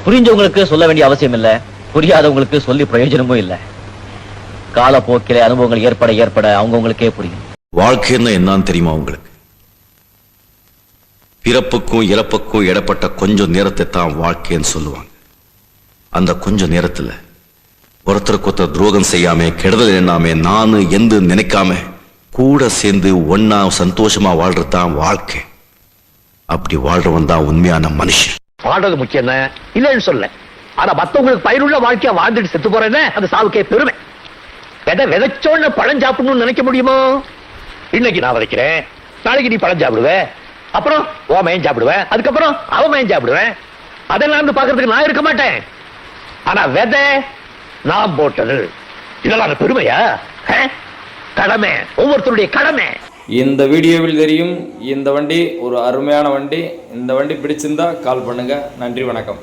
புரிஞ்சவங்களுக்கு சொல்ல வேண்டிய அவசியம் இல்ல, புரியாதவங்களுக்கு சொல்லி பிரயோஜனமும் இல்ல. காலப்போக்கில அனுபவங்கள் ஏற்பட ஏற்பட அவங்கவுங்களுக்கே புரியும். வாழ்க்கைன்னு என்னன்னு தெரியுமா உங்களுக்கு? பிறப்புக்கும் இறப்புக்கும் இடப்பட்ட கொஞ்சம் நேரத்தை தான் வாழ்க்கைன்னு சொல்லுவாங்க. அந்த கொஞ்ச நேரத்துல ஒருத்தருக்கு ஒருத்தர் துரோகம் செய்யாம, கெடுதல் எண்ணாம, நானு எந்த நினைக்காம கூட சேர்ந்து ஒன்னா சந்தோஷமா வாழ்றதுதான் வாழ்க்கை. அப்படி வாழ்றவன் தான் உண்மையான மனுஷன். வாழ்றது முக்கியம் இல்லைன்னு சொல்ல, ஆனா மத்தவங்களுக்கு பயனுள்ள வாழ்க்கையா வாழ்ந்துட்டு செத்து போறேன்னு அந்த சாவுக்கே பெருமை. விதைச்சோன்னு பழம் சாப்பிடணும்னு நினைக்க முடியுமோ? இன்னைக்கு நான் விதைக்கிறேன், நாளைக்கு நீ பழம் சாப்பிடுவ, அப்புறம் ஓ மயன் சாப்பிடுவேன், அதுக்கப்புறம் அவ மயன் சாப்பிடுவேன். அதெல்லாம் பாக்குறதுக்கு நான் இருக்க மாட்டேன். ஆனா விதை நான் போட்டது, இதெல்லாம் பெருமையா? கடமை, ஒவ்வொருத்தருடைய கடமை. இந்த வீடியோவில் தெரியும் இந்த வண்டி ஒரு அருமையான வண்டி. இந்த வண்டி பிடிச்சிருந்தா கால் பண்ணுங்க. நன்றி, வணக்கம்.